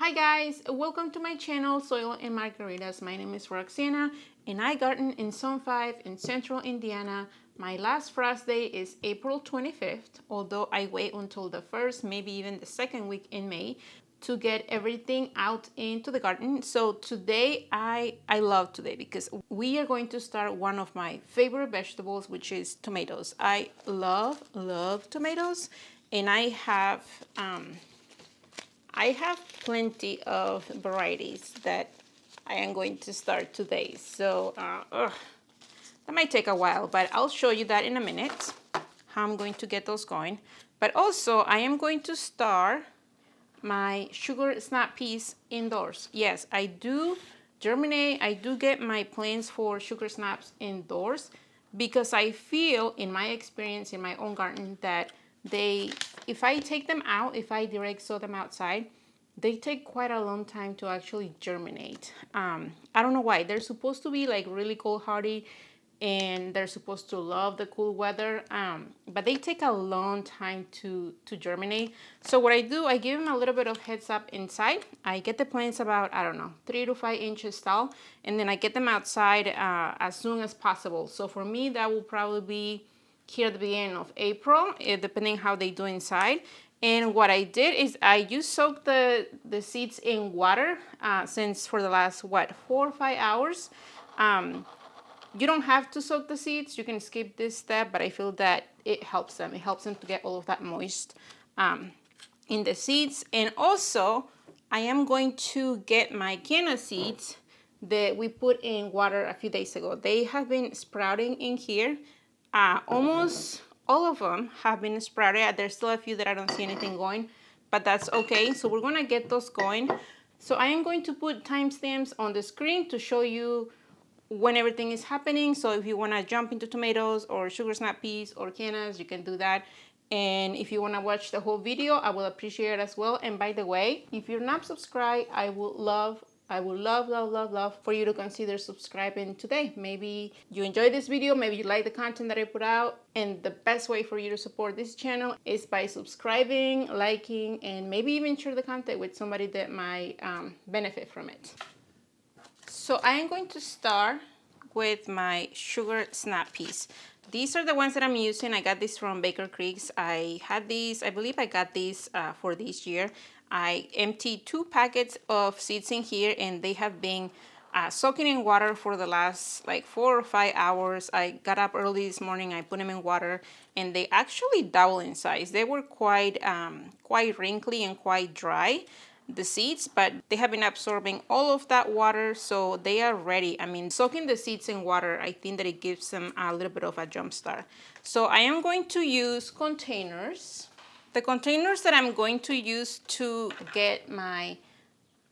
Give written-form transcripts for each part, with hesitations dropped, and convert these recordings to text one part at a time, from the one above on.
Hi guys, welcome to my channel Soil and Margaritas. My name is Roxana and I garden in Zone 5 in Central Indiana. My last frost day is April 25th, although I wait until the first, maybe even the second week in May to get everything out into the garden. So today, I love today because we are going to start one of my favorite vegetables, which is tomatoes. I love tomatoes, and I have plenty of varieties that I am going to start today. So that might take a while, but I'll show you that in a minute, how I'm going to get those going. But also, I am going to start my sugar snap peas indoors. Yes, I do germinate. I do get my plants for sugar snaps indoors because I feel, in my experience in my own garden, that if I take them out, if I direct sow them outside, they take quite a long time to actually germinate. I don't know why. They're supposed to be like really cold hardy and they're supposed to love the cool weather, but they take a long time to germinate. So what I do, I give them a little bit of heads up inside. I get the plants about, I don't know, 3 to 5 inches tall, and then I get them outside as soon as possible. So for me, that will probably be here at the beginning of April, depending how they do inside. And what I did is I just soaked the seeds in water since for the last, 4 or 5 hours. You don't have to soak the seeds. You can skip this step, but I feel that it helps them. It helps them to get all of that moist in the seeds. And also, I am going to get my Cannas seeds that we put in water a few days ago. They have been sprouting in here. Almost all of them have been sprouted. There's still a few that I don't see anything going, but that's okay. So we're gonna get those going. So I am going to put timestamps on the screen to show you when everything is happening. So if you want to jump into tomatoes or sugar snap peas or cannas, you can do that. And if you want to watch the whole video, I will appreciate it as well. And by the way, if you're not subscribed, I would love for you to consider subscribing today. Maybe you enjoy this video, maybe you like the content that I put out, and the best way for you to support this channel is by subscribing, liking, and maybe even share the content with somebody that might benefit from it. So I am going to start with my sugar snap peas. These are the ones that I'm using. I got these from Baker Creek's. I had these, I believe I got these for this year. I emptied 2 packets of seeds in here, and they have been soaking in water for the last like 4 or 5 hours. I got up early this morning, I put them in water, and they actually double in size. They were quite wrinkly and quite dry, the seeds, but they have been absorbing all of that water, so they are ready. I mean, soaking the seeds in water, I think that it gives them a little bit of a jump start. So I am going to use containers. The containers that I'm going to use to get my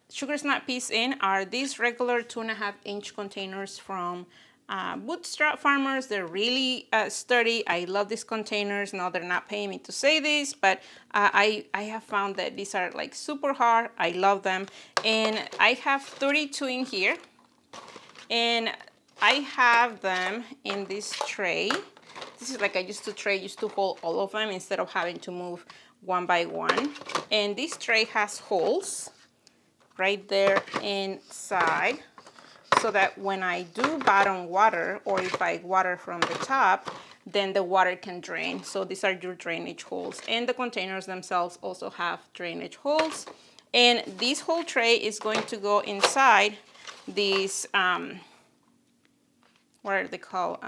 sugar snap peas in are these regular 2.5 inch containers from Bootstrap Farmers. They're really sturdy. I love these containers. Now they're not paying me to say this, but I have found that these are like super hard. I love them. And I have 32 in here. And I have them in this tray. This is like I used to tray, used to hold all of them instead of having to move one by one. And this tray has holes right there inside, so that when I do bottom water, or if I water from the top, then the water can drain. So these are your drainage holes. And the containers themselves also have drainage holes. And this whole tray is going to go inside these, what are they called?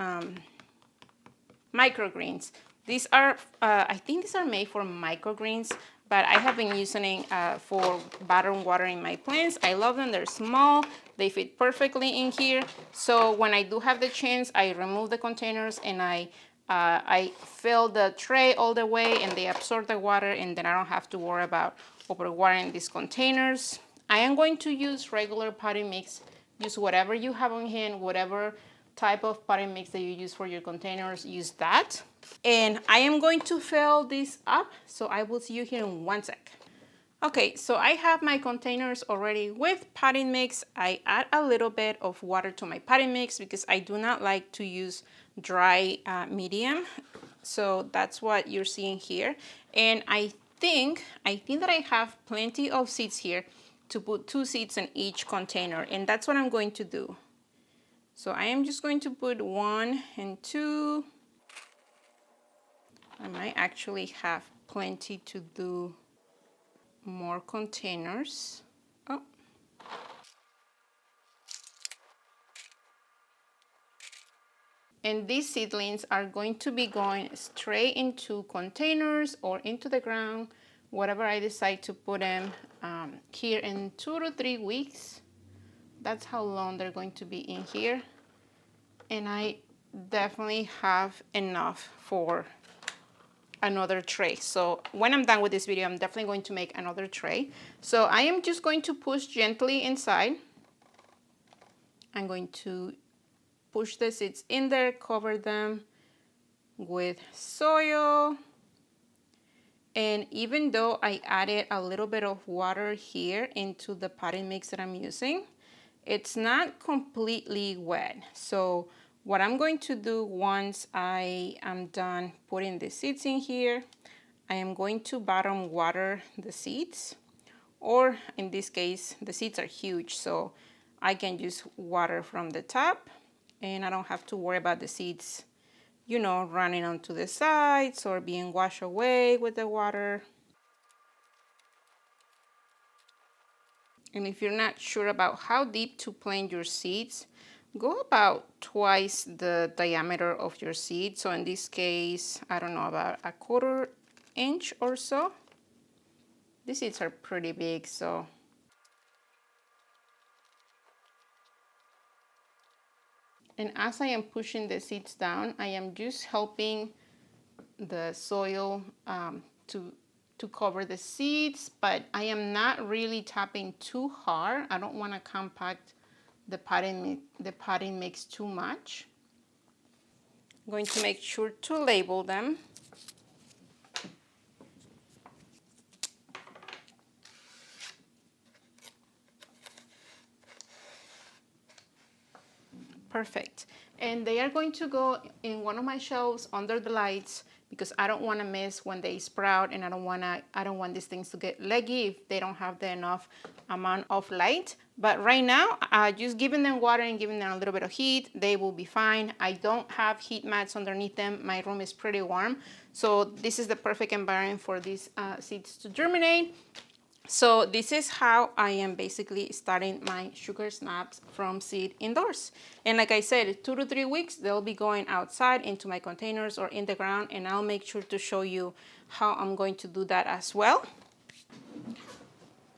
Microgreens. These are, I think these are made for microgreens, but I have been using for bottom watering my plants. I love them. They're small. They fit perfectly in here. So when I do have the chance, I remove the containers and I fill the tray all the way, and they absorb the water, and then I don't have to worry about overwatering these containers. I am going to use regular potting mix. Use whatever you have on hand, whatever type of potting mix that you use for your containers, use that. And I am going to fill this up, so I will see you here in 1 sec. Okay, so I have my containers already with potting mix. I add a little bit of water to my potting mix because I do not like to use dry medium. So that's what you're seeing here. And I think that I have plenty of seeds here. to put 2 seeds in each container, and that's what I'm going to do. So I am just going to put 1 and 2. I might actually have plenty to do more containers. Oh. And these seedlings are going to be going straight into containers or into the ground, whatever I decide to put them here in 2 to 3 weeks. That's how long they're going to be in here. And I definitely have enough for another tray. So when I'm done with this video, I'm definitely going to make another tray. So I am just going to push gently inside. I'm going to push the seeds in there, cover them with soil. And even though I added a little bit of water here into the potting mix that I'm using, it's not completely wet. So what I'm going to do once I am done putting the seeds in here, I am going to bottom water the seeds, or in this case, the seeds are huge, so I can just water from the top and I don't have to worry about the seeds, you know, running onto the sides or being washed away with the water. And if you're not sure about how deep to plant your seeds, go about twice the diameter of your seed. So in this case, I don't know, about 1/4 inch or so. These seeds are pretty big, so. And as I am pushing the seeds down, I am just helping the soil to cover the seeds, but I am not really tapping too hard. I don't want to compact the potting mix too much. I'm going to make sure to label them. Perfect. And they are going to go in one of my shelves under the lights because I don't want to miss when they sprout, and I don't want these things to get leggy if they don't have the enough amount of light. But right now, just giving them water and giving them a little bit of heat, they will be fine. I don't have heat mats underneath them. My room is pretty warm. So this is the perfect environment for these seeds to germinate. So this is how I am basically starting my sugar snaps from seed indoors. And like I said, 2 to 3 weeks, they'll be going outside into my containers or in the ground, and I'll make sure to show you how I'm going to do that as well.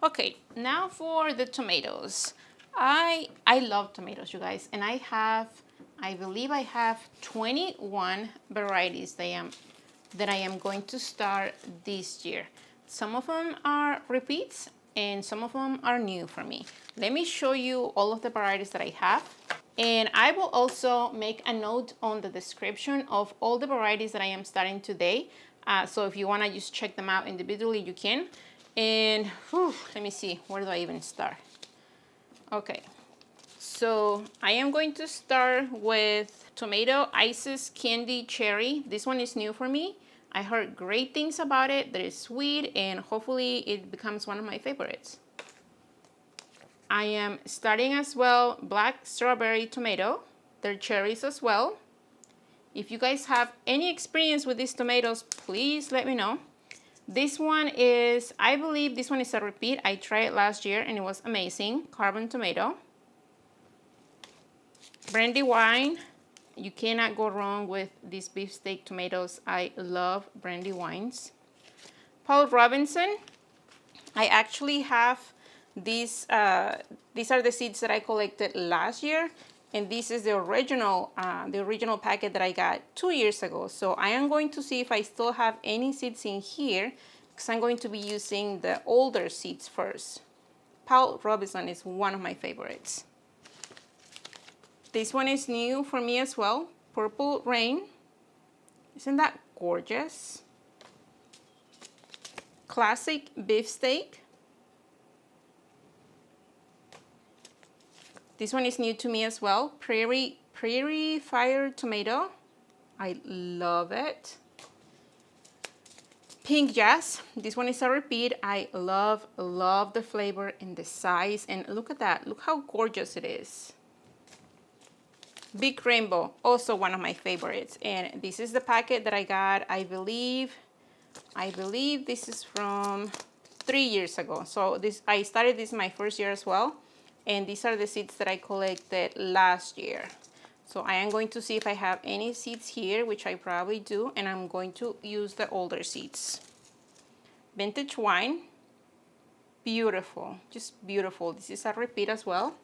Okay, now for the tomatoes. I love tomatoes, you guys, and I believe I have 21 varieties that I am going to start this year. Some of them are repeats and some of them are new for me. Let me show you all of the varieties that I have. And I will also make a note on the description of all the varieties that I am starting today. So if you want to just check them out individually, you can. And let me see, where do I even start? Okay, so I am going to start with Tomato Ices Candy Cherry. This one is new for me. I heard great things about it, that it's sweet, and hopefully it becomes one of my favorites. I am starting as well Black Strawberry Tomato. They're cherries as well. If you guys have any experience with these tomatoes, please let me know. This one is, I believe this one is a repeat. I tried it last year and it was amazing. Carbon Tomato. Brandywine. You cannot go wrong with these beefsteak tomatoes. I love Brandywines. Paul Robeson. I actually have these are the seeds that I collected last year, and this is the original packet that I got 2 years ago. So I am going to see if I still have any seeds in here, because I'm going to be using the older seeds first. Paul Robeson is one of my favorites. This one is new for me as well. Purple Rain. Isn't that gorgeous? Classic Beefsteak. This one is new to me as well. Prairie Fire Tomato. I love it. Pink Jazz. This one is a repeat. I love the flavor and the size. And look at that. Look how gorgeous it is. Big Rainbow, also one of my favorites. And this is the packet that I got, I believe this is from 3 years ago. So I started this my first year as well. And these are the seeds that I collected last year. So I am going to see if I have any seeds here, which I probably do. And I'm going to use the older seeds. Vintage Wine. Beautiful, just beautiful. This is a repeat as well.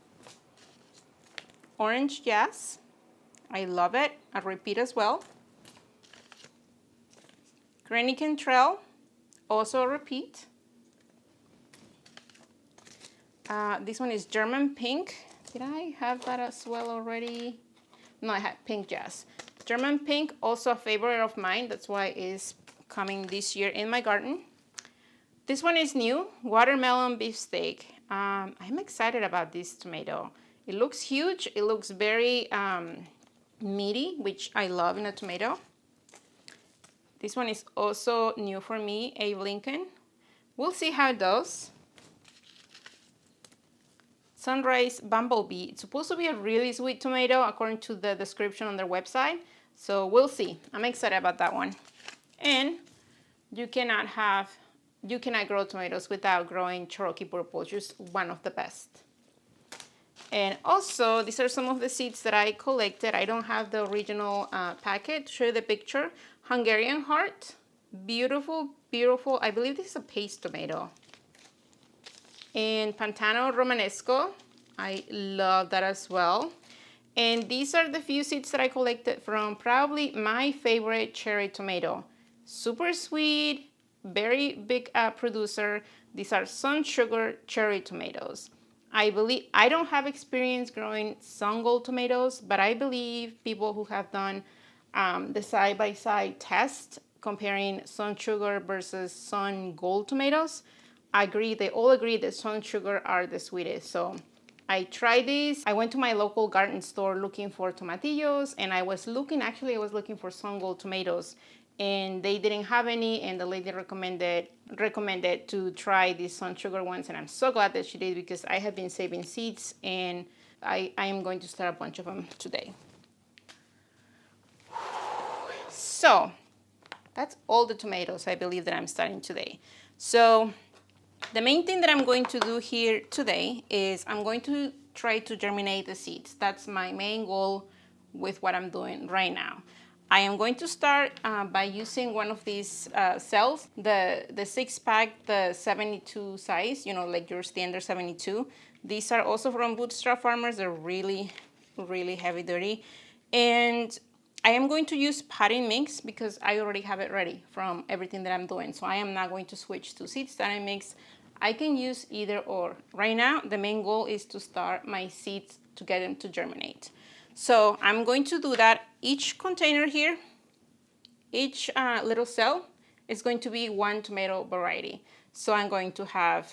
Orange Jazz. I love it. A repeat as well. Granny Cantrell, also a repeat. This one is German Pink. Did I have that as well already? No, I had Pink Jazz. German Pink, also a favorite of mine. That's why it's coming this year in my garden. This one is new, Watermelon Beefstake. I'm excited about this tomato. It looks huge. It looks very meaty, which I love in a tomato. This one is also new for me, Abe Lincoln. We'll see how it does. Sunrise Bumblebee. It's supposed to be a really sweet tomato according to the description on their website. So we'll see. I'm excited about that one. And you cannot grow tomatoes without growing Cherokee Purple, just one of the best. And also, these are some of the seeds that I collected. I don't have the original packet to show you the picture. Hungarian Heart, beautiful, beautiful. I believe this is a paste tomato. And Pantano Romanesco, I love that as well. And these are the few seeds that I collected from probably my favorite cherry tomato. Super sweet, very big producer. These are Sunsugar Cherry tomatoes. I don't have experience growing sun gold tomatoes, but I believe people who have done the side-by-side test comparing Sunsugar versus sun gold tomatoes, they all agree that Sunsugar are the sweetest. So I tried this. I went to my local garden store looking for tomatillos, and I was looking for sun gold tomatoes, and they didn't have any, and the lady recommended to try these Sunsugar ones, and I'm so glad that she did because I have been saving seeds, and I am going to start a bunch of them today. So that's all the tomatoes I believe that I'm starting today. So the main thing that I'm going to do here today is I'm going to try to germinate the seeds. That's my main goal with what I'm doing right now. I am going to start by using one of these cells, the 6-pack, the 72 size, like your standard 72. These are also from Bootstrap Farmers. They're really, really heavy duty. And I am going to use potting mix because I already have it ready from everything that I'm doing. So I am not going to switch to seed starting mix. I can use either or. Right now, the main goal is to start my seeds to get them to germinate. So I'm going to do that. Each container here, each little cell is going to be one tomato variety. So I'm going to have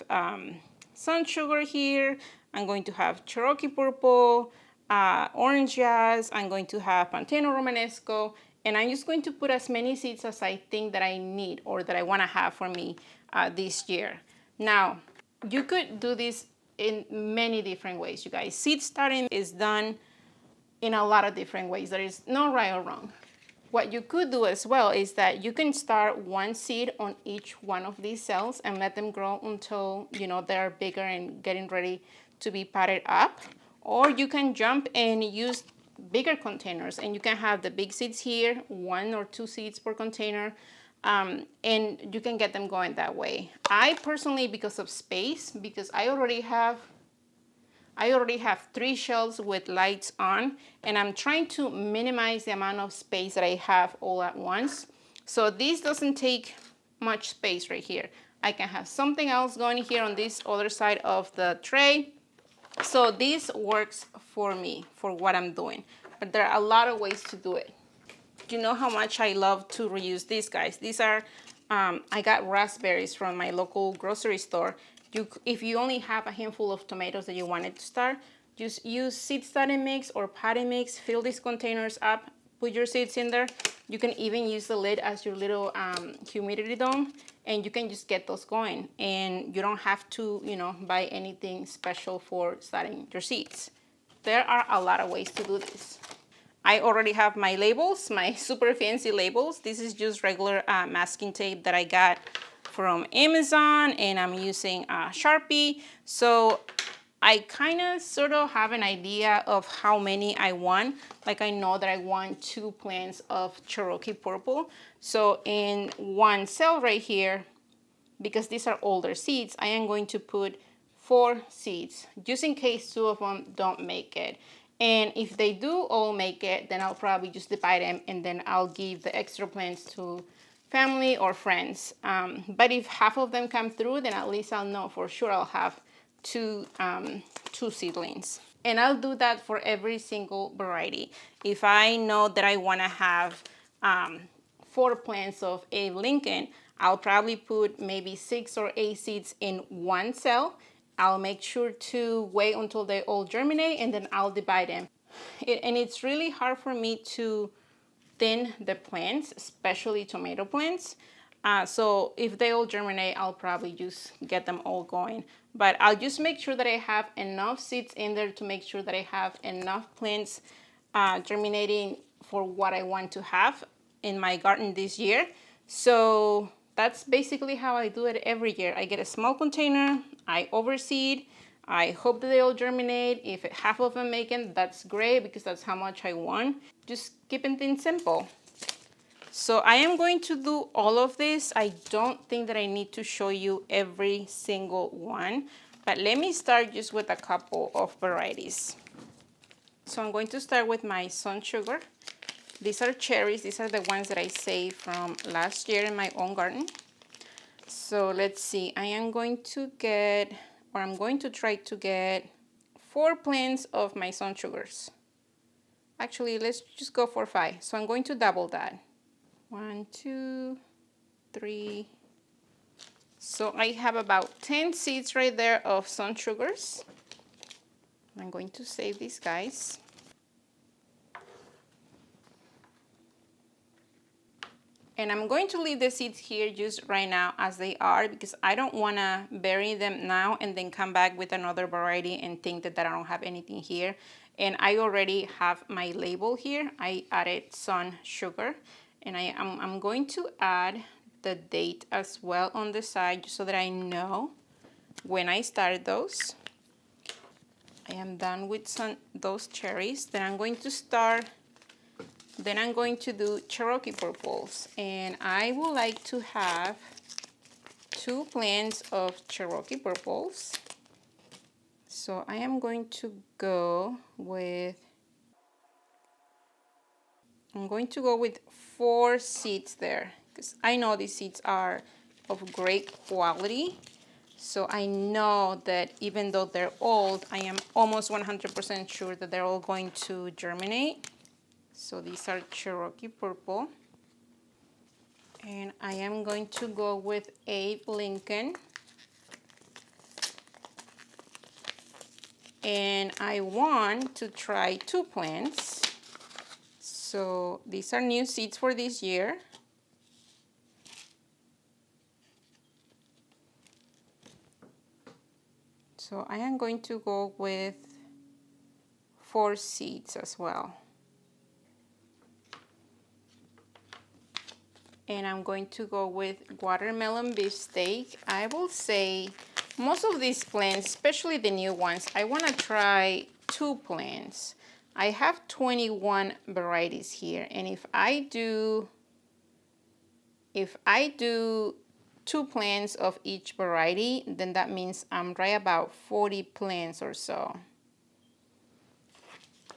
Sunsugar here. I'm going to have Cherokee Purple, Orange Jazz. I'm going to have Pantano Romanesco. And I'm just going to put as many seeds as I think that I need or that I want to have for me this year. Now, you could do this in many different ways, you guys. Seed starting is done in a lot of different ways. There is no right or wrong. What you could do as well is that you can start one seed on each one of these cells and let them grow until they're bigger and getting ready to be potted up. Or you can jump and use bigger containers, and you can have the big seeds here, 1 or 2 seeds per container, and you can get them going that way. I personally, because of space, because I already have 3 shelves with lights on, and I'm trying to minimize the amount of space that I have all at once. So this doesn't take much space right here. I can have something else going here on this other side of the tray. So this works for me, for what I'm doing. But there are a lot of ways to do it. You know how much I love to reuse these guys. These are, I got raspberries from my local grocery store. If you only have a handful of tomatoes that you wanted to start, just use seed starting mix or potting mix, fill these containers up, put your seeds in there, You can even use the lid as your little humidity dome, and you can just get those going. And you don't have to, you know, buy anything special for starting your seeds. There are a lot of ways to do this. I already have my labels, my super fancy labels. This is just regular masking tape that I got from Amazon, and I'm using Sharpie. So I kind of sort of have an idea of how many I want. Like I know that I want 2 plants of Cherokee Purple. So in one cell right here, because these are older seeds, I am going to put 4 seeds, just in case 2 of them don't make it. And if they do all make it, then I'll probably just divide them, and then I'll give the extra plants to family or friends. But if half of them come through, then at least I'll know for sure I'll have two seedlings. And I'll do that for every single variety. If I know that I want to have 4 plants of Abe Lincoln, I'll probably put maybe 6 or 8 seeds in one cell. I'll make sure to wait until they all germinate, and then I'll divide them. And it's really hard for me to thin the plants, especially tomato plants. So if they all germinate, I'll probably just get them all going. But I'll just make sure that I have enough seeds in there to make sure that I have enough plants germinating for what I want to have in my garden this year. So that's basically how I do it every year. I get a small container, I overseed, I hope that they all germinate. If half of them make it, that's great because that's how much I want. Just keeping things simple. So I am going to do all of this. I don't think that I need to show you every single one, but let me start just with a couple of varieties. So I'm going to start with my Sunsugar. These are cherries. These are the ones that I saved from last year in my own garden. So let's see. I am going to get, or I'm going to try to get 4 plants of my Sunsugars. Actually, let's just go for 5. So I'm going to double that. 1, 2, 3. So I have about 10 seeds right there of Sunsugars. I'm going to save these guys. And I'm going to leave the seeds here just right now as they are because I don't want to bury them now and then come back with another variety and think that I don't have anything here. And I already have my label here. I added Sunsugar, and I'm going to add the date as well on the side so that I know when I started those. I am done with those cherries. Then I'm going to start. Then I'm going to do Cherokee Purples, and I would like to have 2 plants of Cherokee Purples. So I am going to go with, I'm going to go with 4 seeds there because I know these seeds are of great quality. So I know that even though they're old, I am almost 100% sure that they're all going to germinate. So these are Cherokee Purple. And I am going to go with Abe Lincoln. And I want to try 2 plants. So these are new seeds for this year. So I am going to go with 4 seeds as well. And I'm going to go with watermelon beefsteak. I will say most of these plants, especially the new ones, I want to try 2 plants. I have 21 varieties here, and if I do 2 plants of each variety, then that means I'm right about 40 plants or so.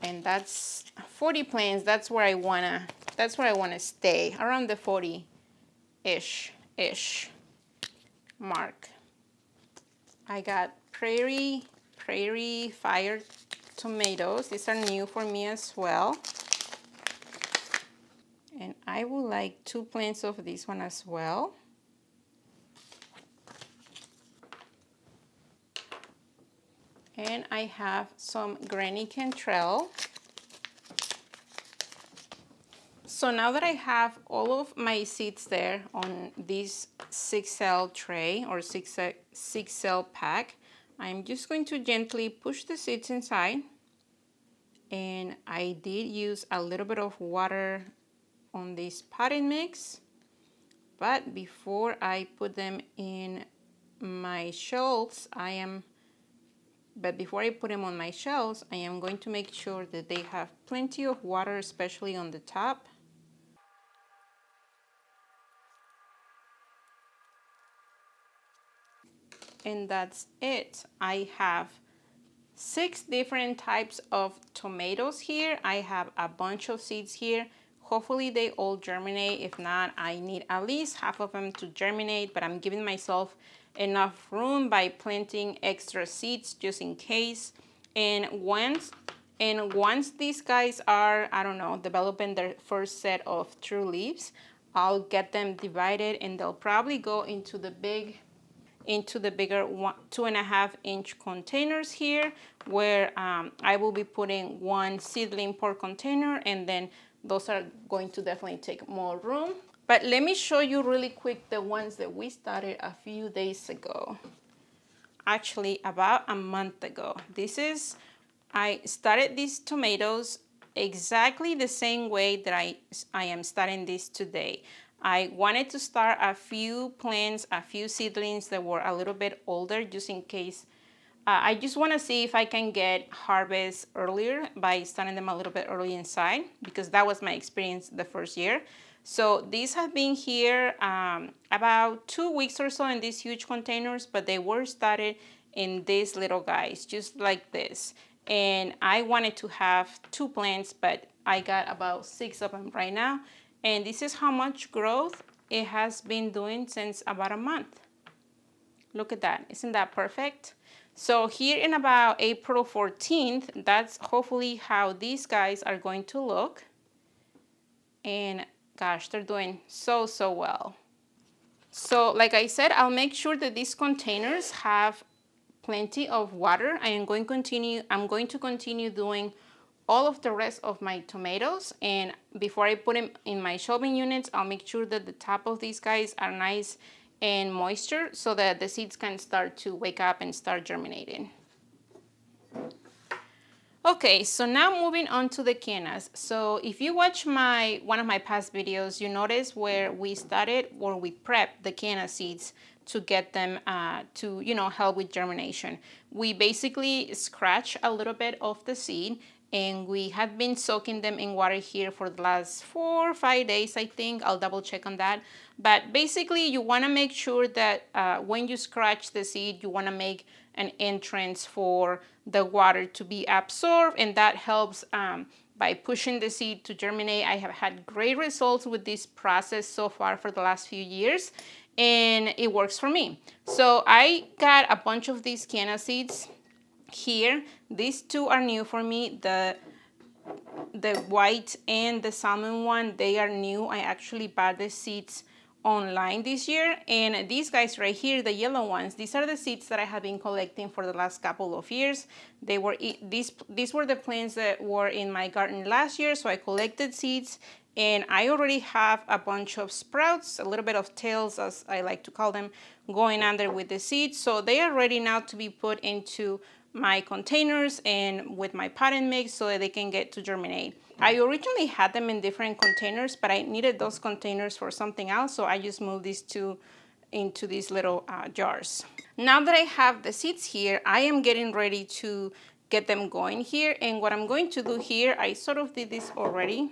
And that's 40 plants. That's where I wanna stay, around the 40-ish mark. I got Prairie Fire tomatoes. These are new for me as well. And I would like 2 plants of this one as well. And I have some Granny Cantrell. So now that I have all of my seeds there on this 6L tray or 6L pack, I'm just going to gently push the seeds inside. And I did use a little bit of water on this potting mix. But before I put them in my shells, before I put them on my shells, I am going to make sure that they have plenty of water, especially on the top. And that's it. I have 6 different types of tomatoes here. I have a bunch of seeds here. Hopefully they all germinate. If not, I need at least half of them to germinate, but I'm giving myself enough room by planting extra seeds just in case. And once these guys are, I don't know, developing their first set of true leaves, I'll get them divided and they'll probably go into the bigger 2.5-inch containers here, where I will be putting 1 seedling per container, and then those are going to definitely take more room. But let me show you really quick the ones that we started a few days ago. Actually, about a month ago. I started these tomatoes exactly the same way that I am starting this today. I wanted to start a few plants, a few seedlings that were a little bit older, just in case. I just want to see if I can get harvest earlier by starting them a little bit early inside, because that was my experience the first year. So these have been here about 2 weeks or so in these huge containers, but they were started in these little guys, just like this. And I wanted to have 2 plants, but I got about 6 of them right now. And this is how much growth it has been doing since about a month. Look at that. Isn't that perfect? So here in about April 14th, that's hopefully how these guys are going to look. And gosh, they're doing so well. So like I said, I'll make sure that these containers have plenty of water. I'm going to continue doing all of the rest of my tomatoes, and before I put them in my shelving units, I'll make sure that the top of these guys are nice and moisture so that the seeds can start to wake up and start germinating. Okay, so now moving on to the cannas. So if you watch one of my past videos, you notice where we prepped the canna seeds to get them to help with germination. We basically scratch a little bit of the seed, and we have been soaking them in water here for the last 4 or 5 days, I think. I'll double check on that. But basically, you want to make sure that when you scratch the seed, you want to make an entrance for the water to be absorbed, and that helps by pushing the seed to germinate. I have had great results with this process so far for the last few years, and it works for me. So I got a bunch of these canna seeds here. These 2 are new for me. The white and the salmon one, they are new. I actually bought the seeds online this year, and these guys right here, the yellow ones, these are the seeds that I have been collecting for the last couple of years. These were the plants that were in my garden last year, so I collected seeds, and I already have a bunch of sprouts, a little bit of tails, as I like to call them, going under with the seeds. So they are ready now to be put into my containers and with my potting mix so that they can get to germinate. I originally had them in different containers, but I needed those containers for something else, so I just moved these 2 into these little jars. Now that I have the seeds here, I am getting ready to get them going here, and what I'm going to do here, I sort of did this already.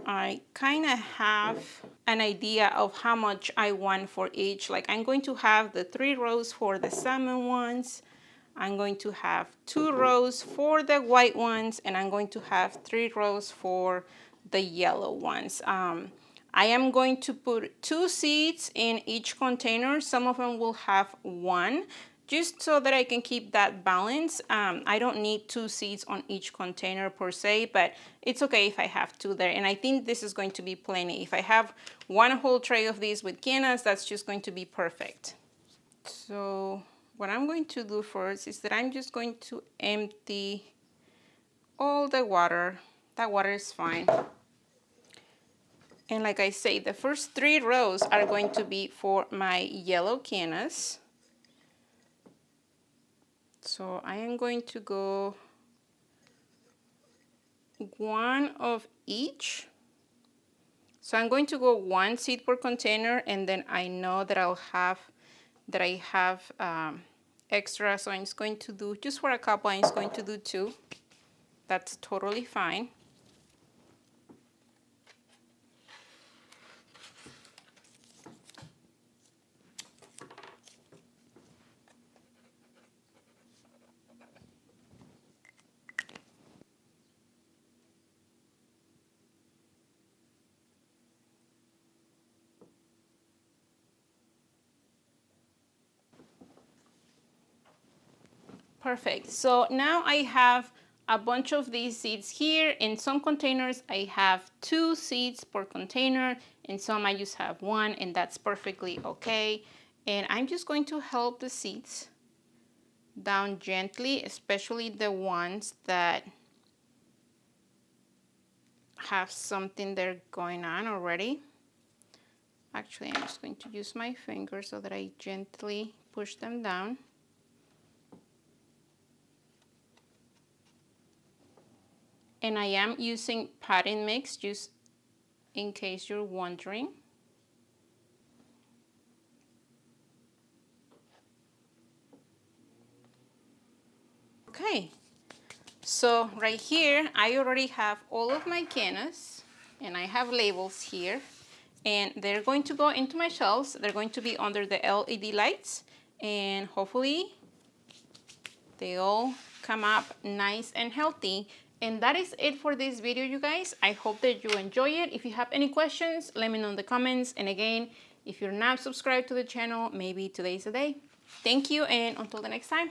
I kind of have an idea of how much I want for each. Like, I'm going to have the 3 rows for the salmon ones, I'm going to have 2 rows for the white ones, and I'm going to have 3 rows for the yellow ones. I am going to put 2 seeds in each container. Some of them will have 1, just so that I can keep that balance. I don't need 2 seeds on each container per se, but it's okay if I have 2 there. And I think this is going to be plenty. If I have 1 whole tray of these with cannas, that's just going to be perfect. So what I'm going to do first is that I'm just going to empty all the water. That water is fine. And like I say, the first 3 rows are going to be for my yellow cannas. So I am going to go 1 of each. So I'm going to go 1 seed per container, and then I know that I have extra, so I'm just going to do, just for a couple, I'm just going to do 2. That's totally fine. Perfect. So now I have a bunch of these seeds here. In some containers, I have 2 seeds per container. In some, I just have 1, and that's perfectly okay. And I'm just going to help the seeds down gently, especially the ones that have something there going on already. Actually, I'm just going to use my finger so that I gently push them down. And I am using potting mix, just in case you're wondering. Okay, so right here, I already have all of my cannas, and I have labels here, and they're going to go into my shelves. They're going to be under the LED lights, and hopefully they all come up nice and healthy. And that is it for this video, you guys. I hope that you enjoy it. If you have any questions, let me know in the comments. And again, if you're not subscribed to the channel, maybe today's the day. Thank you, and until the next time.